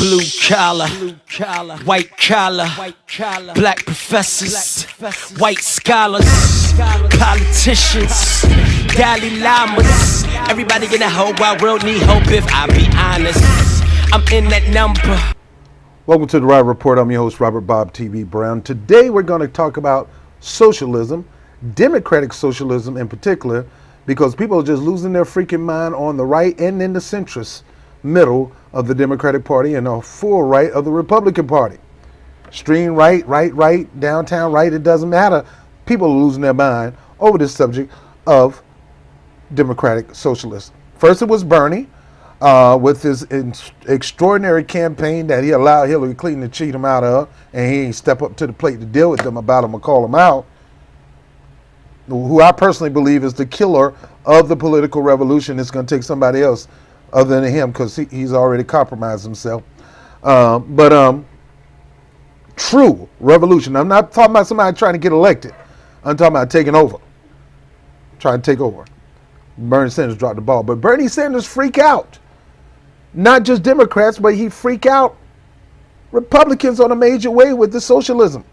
Blue collar, white collar, black professors, white scholars, politicians, Dalai Lamas. Everybody in the whole wide world need hope if I be honest. I'm in that number. Welcome to the Ride Report. I'm your host, Robert BOBTV Brown. Today we're going to talk about socialism, democratic socialism in particular, because people are just losing their freaking mind on the right and in the centrist middle of the Democratic Party and the full right of the Republican Party. Extreme right, downtown right, it doesn't matter. People are losing their mind over this subject of democratic socialism. First it was Bernie with his extraordinary campaign that he allowed Hillary Clinton to cheat him out of, and he ain't step up to the plate to deal with them about him or call them out, who I personally believe is the killer of the political revolution. It's going to take somebody else other than him because he's already compromised himself. True revolution. I'm not talking about somebody trying to get elected. I'm talking about taking over. Trying to take over. Bernie Sanders dropped the ball. But Bernie Sanders freak out. Not just Democrats, but he freak out Republicans on a major way with the socialism.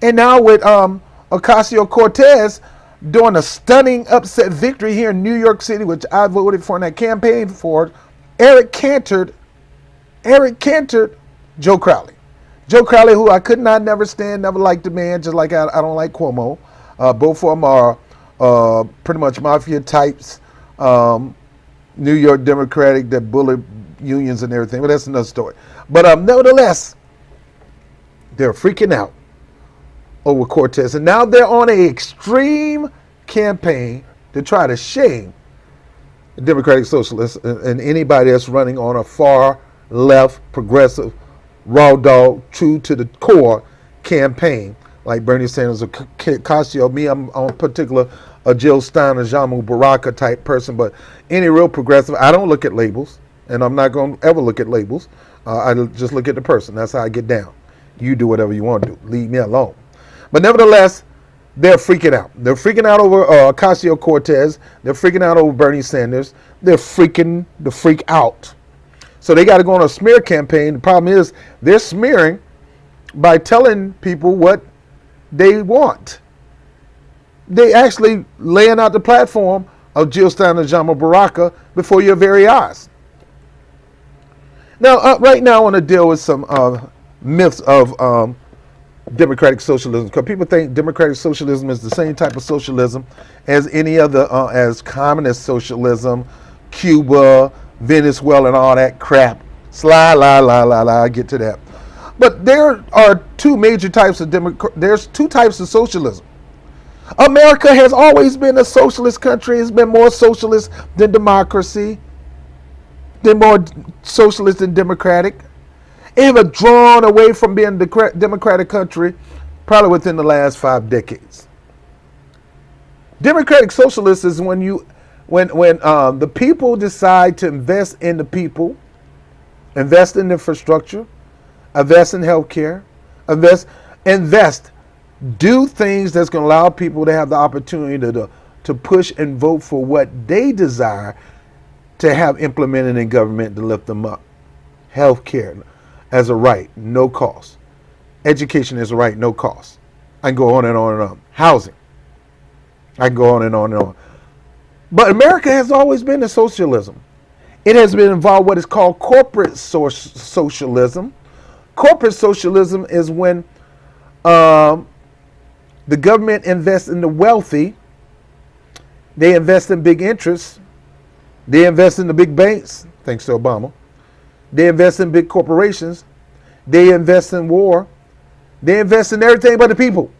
And now with Ocasio-Cortez doing a stunning upset victory here in New York City, which I voted for in that campaign for, Eric cantored Joe Crowley. Joe Crowley, who I could not never stand, never liked the man, just like I don't like Cuomo. Both of them are pretty much mafia types, New York Democratic that bully unions and everything, but that's another story. But nevertheless, they're freaking out over Cortez, and now they're on an extreme campaign to try to shame the Democratic Socialists and anybody that's running on a far left, progressive, raw dog, true to the core campaign, like Bernie Sanders or Ocasio. Me, I'm on particular a Jill Steiner, Jamu Baraka type person, but any real progressive, I don't look at labels, and I'm not going to ever look at labels. I just look at the person. That's how I get down. You do whatever you want to do. Leave me alone. But nevertheless, they're freaking out. They're freaking out over Ocasio-Cortez. They're freaking out over Bernie Sanders. They're freaking the freak out. So they got to go on a smear campaign. The problem is they're smearing by telling people what they want. They actually laying out the platform of Jill Steiner and Jama Baraka before your very eyes. Now, right now I want to deal with some myths of democratic socialism, because people think democratic socialism is the same type of socialism as any other, as communist socialism, Cuba, Venezuela, and all that crap. I get to that. But there are two major types of there's two types of socialism. America has always been a socialist country. It's been more socialist than democracy, than more socialist than democratic. It have drawn away from being a democratic country probably within the last 5 decades. Democratic socialist is when the people decide to invest in the people, invest in infrastructure, invest in healthcare, invest, do things that's going to allow people to have the opportunity to push and vote for what they desire to have implemented in government to lift them up. Healthcare as a right, no cost. Education is a right, no cost. I can go on and on and on. Housing. I can go on and on and on. But America has always been a socialism. It has been involved what is called corporate socialism. Corporate socialism is when the government invests in the wealthy. They invest in big interests. They invest in the big banks, thanks to Obama. They invest in big corporations. They invest in war. They invest in everything but the people.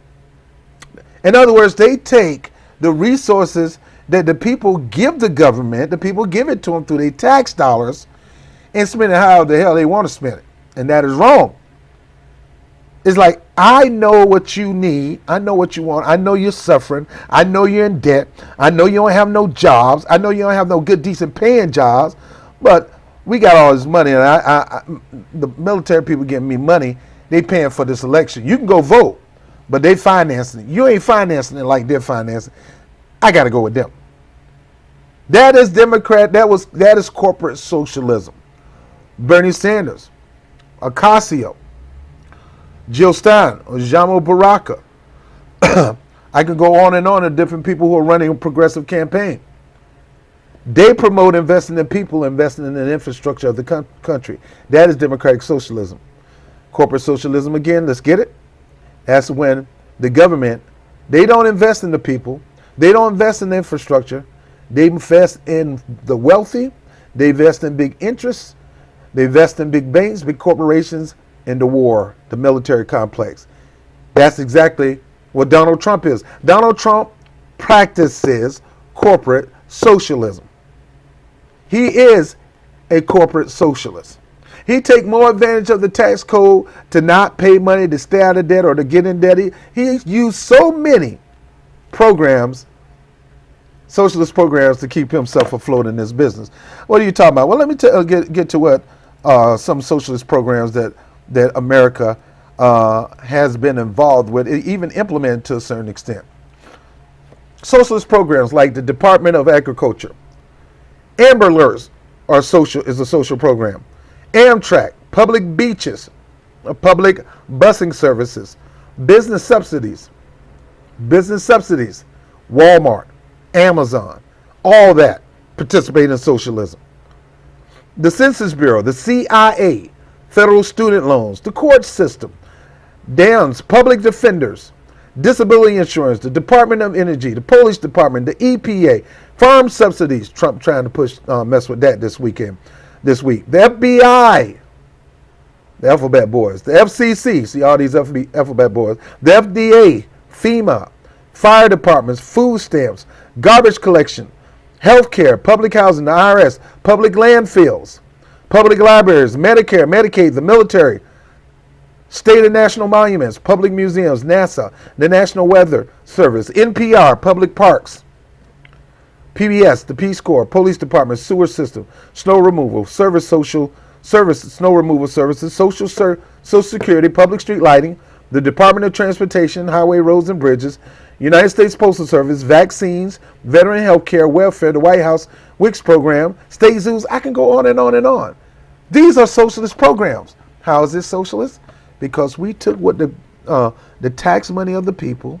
In other words, they take the resources that the people give the government, the people give it to them through their tax dollars, and spend it how the hell they want to spend it. And that is wrong. It's like, I know what you need. I know what you want. I know you're suffering. I know you're in debt. I know you don't have no jobs. I know you don't have no good, decent paying jobs. But we got all this money, and the military people giving me money. They paying for this election. You can go vote, but they financing it. You ain't financing it like they're financing. I got to go with them. That is Democrat. That is corporate socialism. Bernie Sanders, Ocasio, Jill Stein, or Jamo Baraka. I can go on and on of different people who are running a progressive campaign. They promote investing in people, investing in the infrastructure of the country. That is democratic socialism. Corporate socialism, again, let's get it. That's when the government, they don't invest in the people. They don't invest in the infrastructure. They invest in the wealthy. They invest in big interests. They invest in big banks, big corporations, and the war, the military complex. That's exactly what Donald Trump is. Donald Trump practices corporate socialism. He is a corporate socialist. He take more advantage of the tax code to not pay money, to stay out of debt, or to get in debt. He used so many programs, socialist programs, to keep himself afloat in this business. What are you talking about? Well, let me get to what some socialist programs that America has been involved with, even implemented to a certain extent. Socialist programs like the Department of Agriculture, Amber Alerts is a social program. Amtrak, public beaches, public busing services, business subsidies, Walmart, Amazon, all that participate in socialism. The Census Bureau, the CIA, federal student loans, the court system, dams, public defenders, disability insurance, the Department of Energy, the police department, the EPA, farm subsidies. Trump trying to mess with that this week. The FBI, the alphabet boys, the FCC, see all these alphabet boys, the FDA, FEMA, fire departments, food stamps, garbage collection, healthcare, public housing, the IRS, public landfills, public libraries, Medicare, Medicaid, the military, state and national monuments, public museums, NASA, the National Weather Service, NPR, public parks, PBS, the Peace Corps, police department, sewer system, snow removal, snow removal services, Social Security, public street lighting, the Department of Transportation, highway, roads, and bridges, United States Postal Service, vaccines, veteran health care, welfare, the White House WICS program, state zoos. I can go on and on and on. These are socialist programs. How is this socialist? Because we took what the tax money of the people,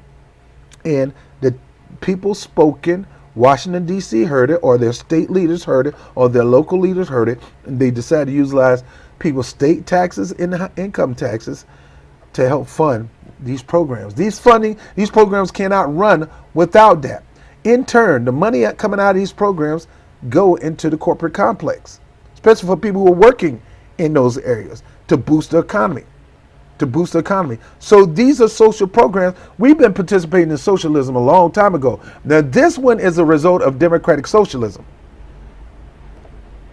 and the people spoken, Washington, D.C. heard it, or their state leaders heard it, or their local leaders heard it, and they decided to utilize people's state taxes and income taxes to help fund these programs. These programs cannot run without that. In turn, the money coming out of these programs go into the corporate complex, especially for people who are working in those areas to boost the economy. So these are social programs. We've been participating in socialism a long time ago. Now this one is a result of democratic socialism.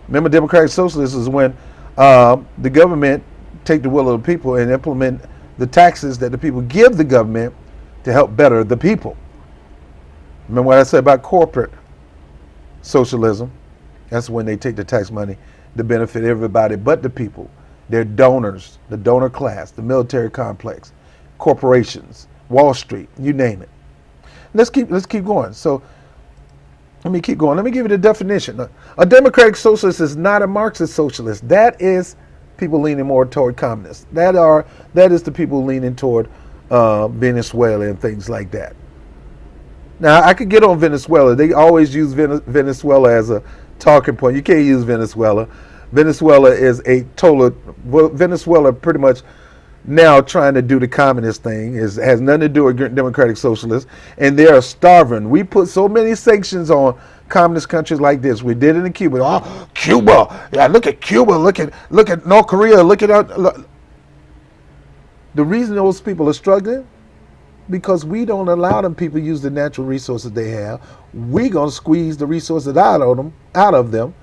Remember, democratic socialism is when the government take the will of the people and implement the taxes that the people give the government to help better the people. Remember what I said about corporate socialism? That's when they take the tax money to benefit everybody but the people. Their donors, the donor class, the military complex, corporations, Wall Street, you name it. Let's keep going. So let me keep going. Let me give you the definition. A democratic socialist is not a Marxist socialist. That is people leaning more toward communists. That is the people leaning toward Venezuela and things like that. Now I could get on Venezuela. They always use Venezuela as a talking point. You can't use Venezuela. Venezuela is Venezuela pretty much now trying to do the communist thing. Has nothing to do with democratic socialists, and they are starving. We put so many sanctions on communist countries like this. We did it in Cuba. Oh, Cuba! Yeah, look at Cuba. Look at North Korea. Look. The reason those people are struggling, because we don't allow them people use the natural resources they have. We're gonna squeeze the resources out of them.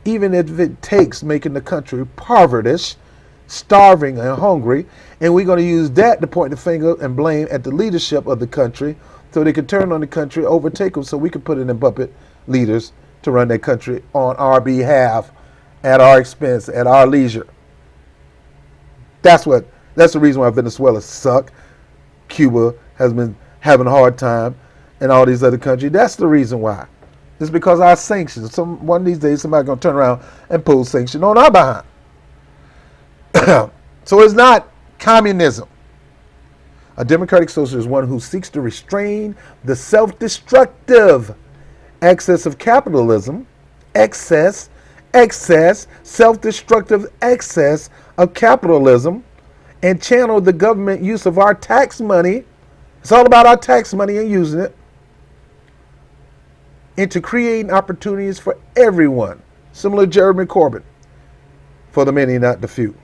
Even if it takes making the country impoverished, starving and hungry, and we're going to use that to point the finger and blame at the leadership of the country so they can turn on the country, overtake them, so we can put in puppet leaders to run their country on our behalf, at our expense, at our leisure. That's the reason why Venezuela suck. Cuba has been having a hard time, and all these other countries. That's the reason why. It's because our sanctions. One of these days, somebody's going to turn around and pull sanctions on our behind. So it's not communism. A democratic socialist is one who seeks to restrain the self-destructive excess of capitalism, self-destructive excess of capitalism, and channel the government use of our tax money. It's all about our tax money and using it into creating opportunities for everyone, similar to Jeremy Corbyn, for the many, not the few.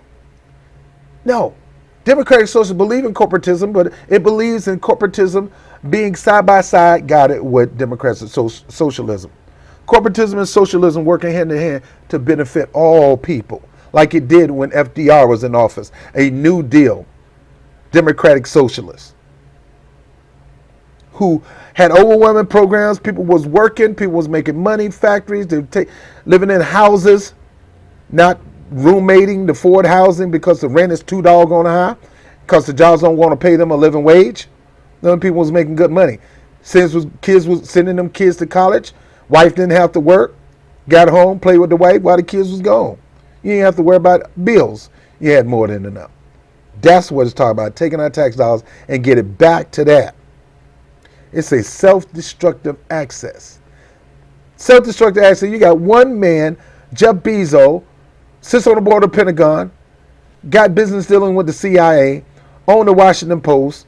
No, democratic socialists believe in corporatism, but it believes in corporatism being side by side, got it, with democratic socialism. Corporatism and socialism working hand in hand to benefit all people, like it did when FDR was in office, a New Deal, democratic socialist, who had overwhelming programs. People was working, people was making money, factories, they living in houses, not roommating, the Ford housing because the rent is too doggone high, because the jobs don't want to pay them a living wage. Then people was making good money. Kids was sending them kids to college. Wife didn't have to work. Got home, played with the wife while the kids was gone. You didn't have to worry about bills. You had more than enough. That's what it's talking about, taking our tax dollars and get it back to that. It's a self-destructive access. Self-destructive access. You got one man, Jeff Bezos, sits on the board of the Pentagon, got business dealing with the CIA, owned the Washington Post,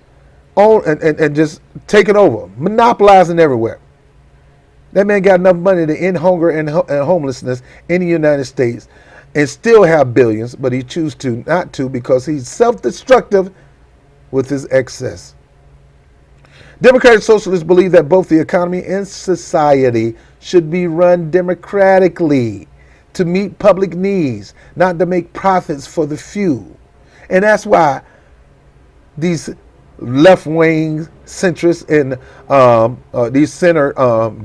and just taking over, monopolizing everywhere. That man got enough money to end hunger and homelessness in the United States and still have billions, but he chooses not to because he's self-destructive with his excess. Democratic socialists believe that both the economy and society should be run democratically to meet public needs, not to make profits for the few. And that's why these left-wing centrists and these center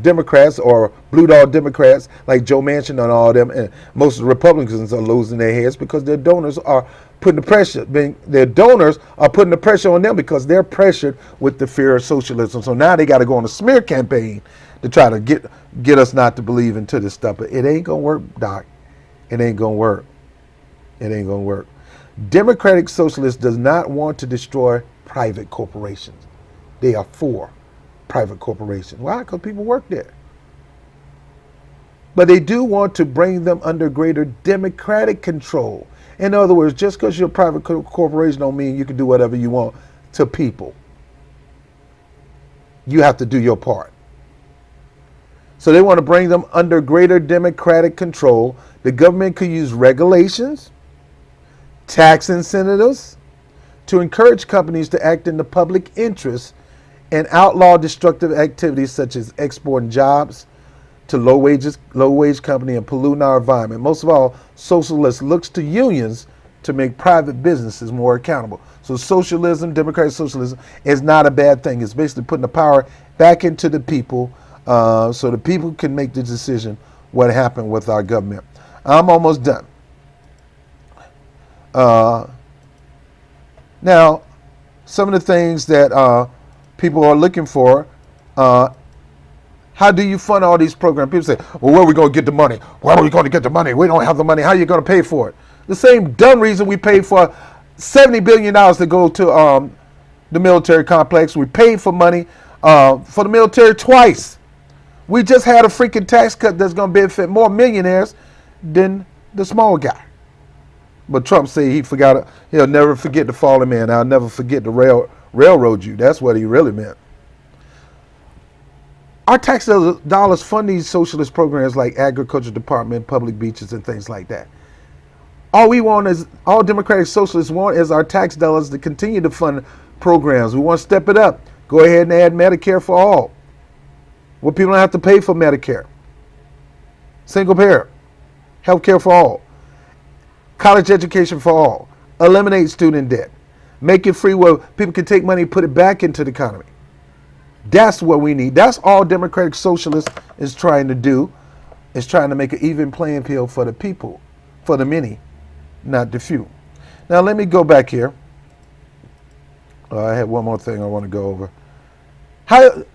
Democrats or blue dog Democrats like Joe Manchin and all them, and most of the Republicans are losing their heads because their donors are putting the pressure. Their donors are putting the pressure on them because they're pressured with the fear of socialism. So now they got to go on a smear campaign to try to get us not to believe into this stuff. But it ain't gonna work, Doc. It ain't gonna work. It ain't gonna work. Democratic socialists does not want to destroy private corporations. They are for private corporations. Why? Because people work there. But they do want to bring them under greater democratic control. In other words, just because you're a private corporation don't mean you can do whatever you want to people. You have to do your part. So they want to bring them under greater democratic control. The government could use regulations, tax incentives, to encourage companies to act in the public interest and outlaw destructive activities such as exporting jobs to low wage company and polluting our environment. Most of all, socialists looks to unions to make private businesses more accountable. So socialism, democratic socialism, is not a bad thing. It's basically putting the power back into the people so the people can make the decision what happened with our government. I'm almost done. Now, some of the things that people are looking for, how do you fund all these programs? People say, well, where are we going to get the money? Where are we going to get the money? We don't have the money. How are you going to pay for it? The same dumb reason we paid for $70 billion to go to the military complex. We paid for money for the military twice. We just had a freaking tax cut that's going to benefit more millionaires than the small guy. But Trump said he'll never forget the fallen man. I'll never forget the railroad you. That's what he really meant. Our tax dollars fund these socialist programs like agriculture department, public beaches, and things like that. All democratic socialists want is our tax dollars to continue to fund programs. We want to step it up. Go ahead and add Medicare for all, where people don't have to pay for Medicare. Single payer, health care for all, college education for all, eliminate student debt, make it free where people can take money and put it back into the economy. That's what we need. That's all democratic socialists is trying to do, is trying to make an even playing field for the people, for the many, not the few. Now let me go back here. I have one more thing I want to go over.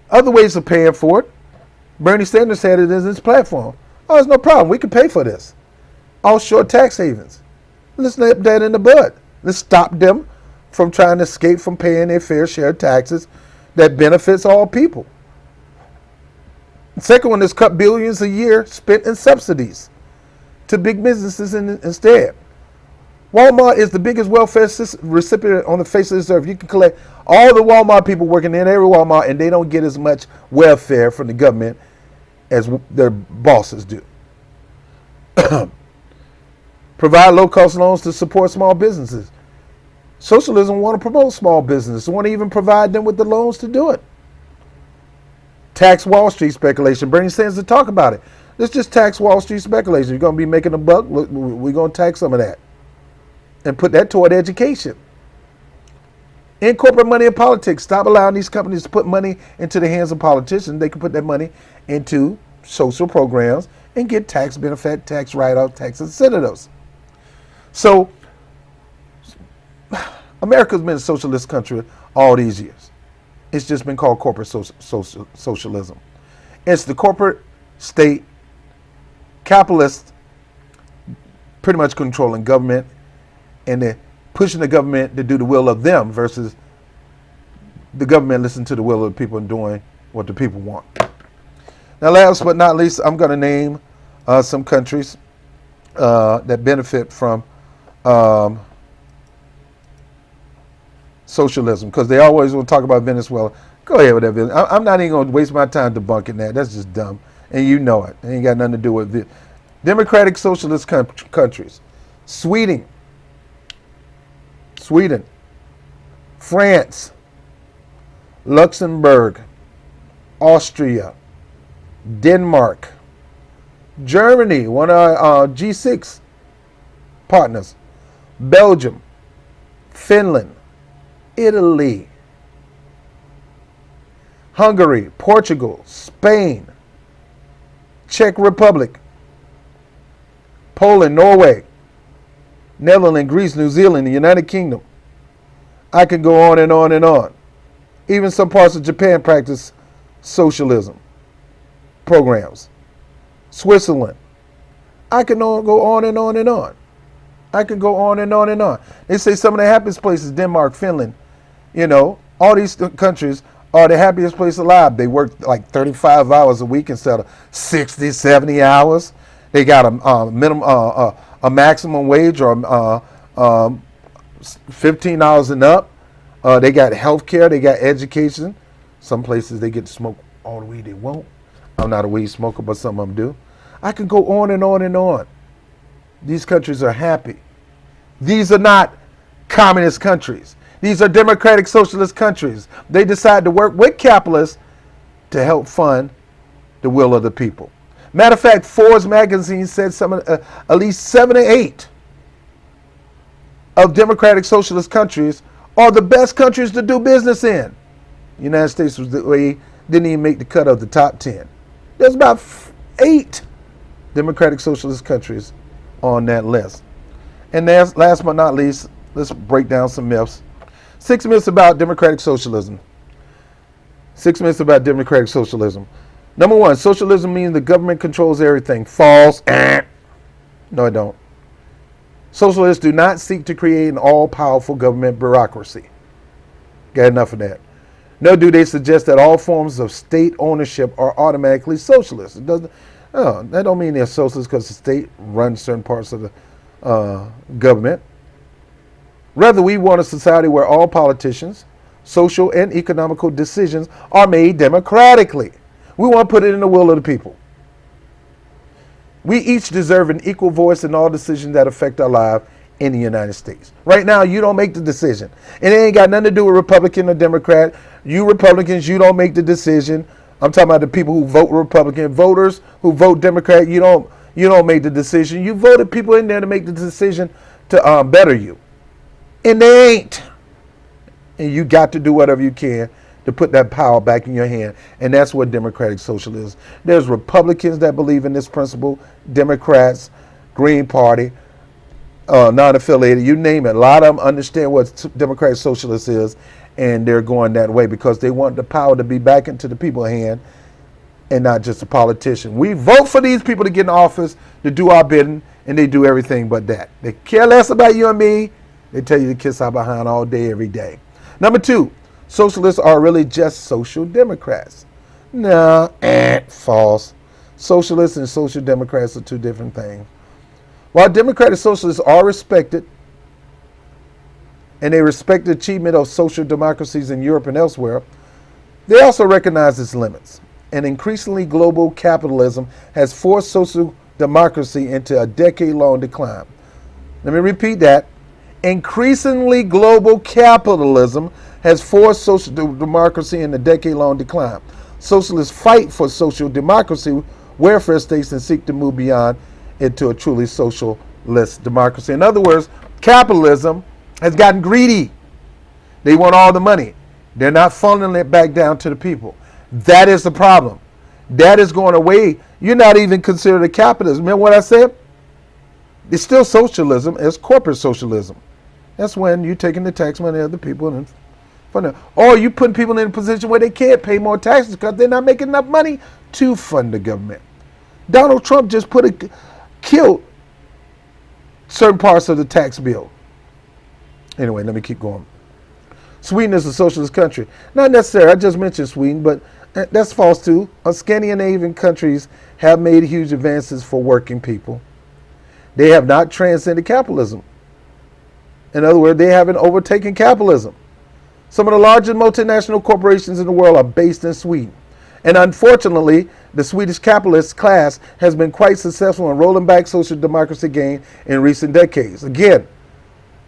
Other ways of paying for it. Bernie Sanders said it in his platform. Oh, it's no problem. We can pay for this. Offshore tax havens. Let's nip that in the bud. Let's stop them from trying to escape from paying their fair share of taxes that benefits all people. The second one is cut billions a year spent in subsidies to big businesses instead. Walmart is the biggest welfare recipient on the face of this earth. You can collect all the Walmart people working in every Walmart, and they don't get as much welfare from the government as their bosses do. Provide low-cost loans to support small businesses. Socialism want to promote small business. They want to even provide them with the loans to do it. Tax Wall Street speculation. Bernie Sanders to talk about it. Let's just tax Wall Street speculation. You're going to be making a buck. Look, we're going to tax some of that and put that toward education. In corporate money in politics. Stop allowing these companies to put money into the hands of politicians. They can put that money into social programs and get tax benefit, tax write-off, tax incentives. So America's been a socialist country all these years. It's just been called corporate socialism. It's the corporate state capitalist pretty much controlling government, and they're pushing the government to do the will of them versus the government listening to the will of the people and doing what the people want. Now, last but not least, I'm going to name some countries that benefit from socialism, because they always want to talk about Venezuela. Go ahead with that. I'm not even going to waste my time debunking that. That's just dumb, and you know it. It ain't got nothing to do with it. Democratic socialist countries. Sweden, France, Luxembourg, Austria, Denmark, Germany, one of our G6 partners, Belgium, Finland, Italy, Hungary, Portugal, Spain, Czech Republic, Poland, Norway, Netherlands, Greece, New Zealand, the United Kingdom. I can go on and on and on. Even some parts of Japan practice socialism programs. Switzerland. I can go on and on and on. I can go on and on and on. They say some of the happiest places, Denmark, Finland, all these countries are the happiest place alive. They work like 35 hours a week instead of 60, 70 hours. They got a minimum, a maximum wage or $15 and up. They got health care. They got education. Some places they get to smoke all the weed they want. I'm not a weed smoker, but some of them do. I can go on and on and on. These countries are happy. These are not communist countries. These are democratic socialist countries. They decide to work with capitalists to help fund the will of the people. Matter of fact, Forbes magazine said at least 7 or 8 of democratic socialist countries are the best countries to do business in. The United States didn't even make the cut of the top 10. There's about 8 democratic socialist countries on that list. And last but not least, let's break down some myths. 6 myths about democratic socialism. 6 myths about democratic socialism. Number 1, socialism means the government controls everything. False. No, it don't. Socialists do not seek to create an all-powerful government bureaucracy. Got enough of that. Nor do they suggest that all forms of state ownership are automatically socialist. It doesn't. No, that don't mean they're socialist because the state runs certain parts of the government. Rather, we want a society where all politicians, social and economical decisions are made democratically. We want to put it in the will of the people. We each deserve an equal voice in all decisions that affect our life in the United States. Right now, you don't make the decision. And it ain't got nothing to do with Republican or Democrat. You Republicans, you don't make the decision. I'm talking about the people who vote Republican. Voters who vote Democrat, you don't make the decision. You voted people in there to make the decision to better you. And they ain't. And you got to do whatever you can to put that power back in your hand. And that's what democratic socialism is. There's Republicans that believe in this principle, Democrats, Green Party, non-affiliated, you name it. A lot of them understand what democratic socialist is, and they're going that way because they want the power to be back into the people's hand and not just a politician. We vote for these people to get in office to do our bidding, and they do everything but that. They care less about you and me. They tell you to kiss our behind all day, every day. Number 2, socialists are really just social democrats. No, false. Socialists and social democrats are two different things. While democratic socialists are respected, and they respect the achievement of social democracies in Europe and elsewhere, they also recognize its limits. And increasingly global capitalism has forced social democracy into a decade-long decline. Let me repeat that. Increasingly global capitalism has forced social democracy in a decade-long decline. Socialists fight for social democracy, welfare states, and seek to move beyond into a truly socialist democracy. In other words, capitalism has gotten greedy. They want all the money. They're not funneling it back down to the people. That is the problem. That is going away. You're not even considered a capitalist. Remember what I said? It's still socialism. It's corporate socialism. That's when you're taking the tax money of the people and funding. Or you're putting people in a position where they can't pay more taxes because they're not making enough money to fund the government. Donald Trump just killed certain parts of the tax bill. Anyway, let me keep going. Sweden is a socialist country. Not necessarily. I just mentioned Sweden, but that's false too. Scandinavian countries have made huge advances for working people. They have not transcended capitalism. In other words, they haven't overtaken capitalism. Some of the largest multinational corporations in the world are based in Sweden. And unfortunately, the Swedish capitalist class has been quite successful in rolling back social democracy gain in recent decades. Again,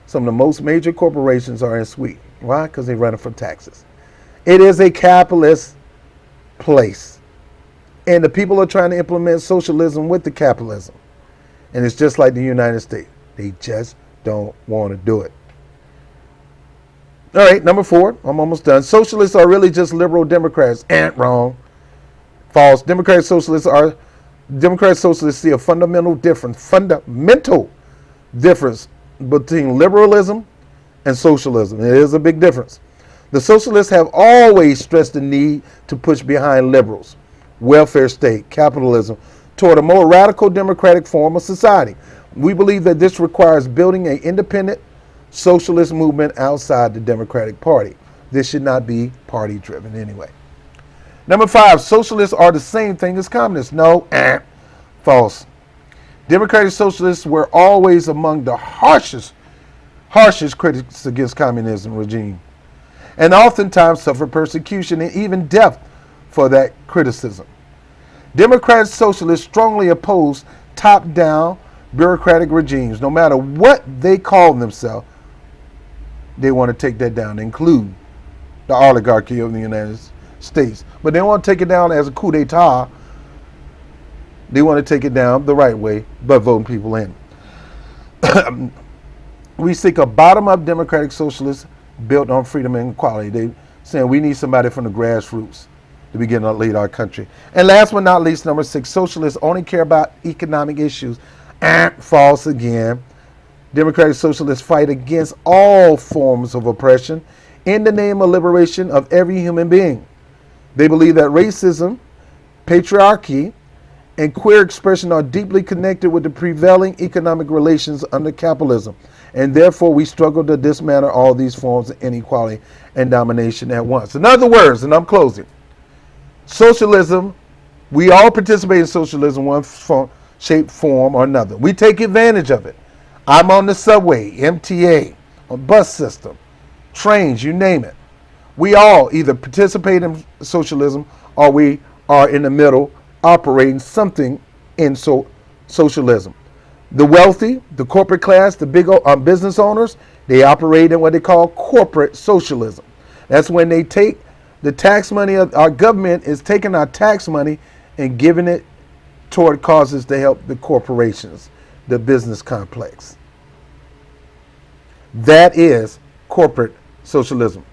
some of the most major corporations are in Sweden. Why? Because they're running for taxes. It is a capitalist place. And the people are trying to implement socialism with the capitalism. And it's just like the United States. They just don't want to do it. All right, number 4. I'm almost done. Socialists are really just liberal Democrats. Wrong. False. Democratic socialists see a fundamental difference between liberalism and socialism. It is a big difference. The socialists have always stressed the need to push behind liberals, welfare state, capitalism, toward a more radical democratic form of society. We believe that this requires building an independent socialist movement outside the Democratic Party. This should not be party driven anyway. Number 5, socialists are the same thing as communists. No, false. Democratic socialists were always among the harshest critics against communism regime, and oftentimes suffered persecution and even death for that criticism. Democratic socialists strongly oppose top-down bureaucratic regimes. No matter what they call themselves, they want to take that down, include the oligarchy of the United States. But they want to take it down as a coup d'etat. They want to take it down the right way, but voting people in. We seek a bottom-up democratic socialist built on freedom and equality. They saying we need somebody from the grassroots to begin to lead our country. And last but not least, number 6, socialists only care about economic issues. False again. Democratic socialists fight against all forms of oppression in the name of liberation of every human being. They believe that racism, patriarchy, and queer expression are deeply connected with the prevailing economic relations under capitalism. And therefore, we struggle to dismantle all these forms of inequality and domination at once. In other words, and I'm closing, socialism, we all participate in socialism in one shape, form, or another. We take advantage of it. I'm on the subway, MTA, a bus system, trains, you name it. We all either participate in socialism or we are in the middle operating something in socialism. The wealthy, the corporate class, the big business owners, they operate in what they call corporate socialism. That's when they take the tax money of our government is taking our tax money and giving it toward causes to help the corporations, the business complex. That is corporate socialism.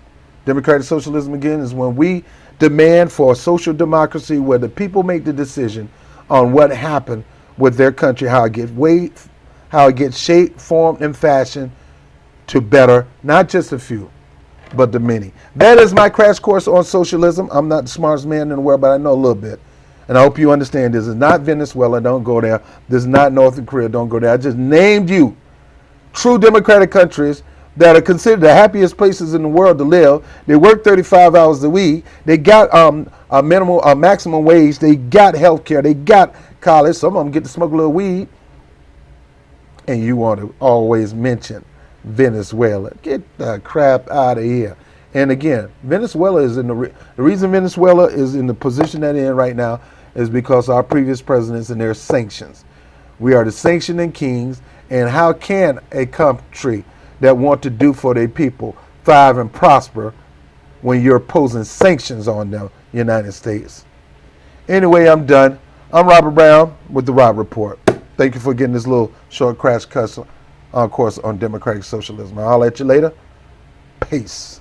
Democratic socialism, again, is when we demand for a social democracy where the people make the decision on what happened with their country, how it gets shaped, formed, and fashioned to better not just a few, but the many. That is my crash course on socialism. I'm not the smartest man in the world, but I know a little bit. And I hope you understand this is not Venezuela, don't go there. This is not North Korea, don't go there. I just named you true democratic countries that are considered the happiest places in the world to live. They work 35 hours a week. They got a maximum wage. They got health care. They got college. Some of them get to smoke a little weed. And you want to always mention Venezuela. Get the crap out of here. And again, Venezuela is in the reason Venezuela is in the position that they're in right now is because our previous presidents and their sanctions. We are the sanctioning kings. And how can a country that want to do for their people thrive and prosper when you're imposing sanctions on the United States? Anyway, I'm done. I'm Robert Brown with the Rob Report. Thank you for getting this little short crash course on democratic socialism. I'll let you later. Peace.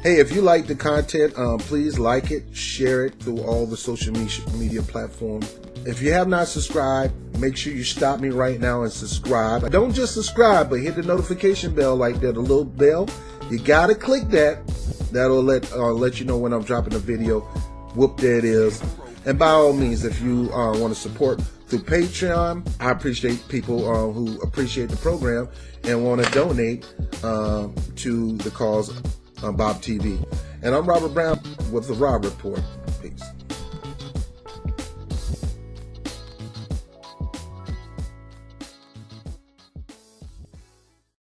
Hey, if you like the content, please like it, share it through all the social media platforms. If you have not subscribed, make sure you stop me right now and subscribe. Don't just subscribe, but hit the notification bell like that, a little bell. You gotta click that. That'll let you know when I'm dropping a video. Whoop, there it is. And by all means, if you want to support through Patreon, I appreciate people who appreciate the program and want to donate to the cause on BOBTV. And I'm Robert Brown with the Rob Report. Peace.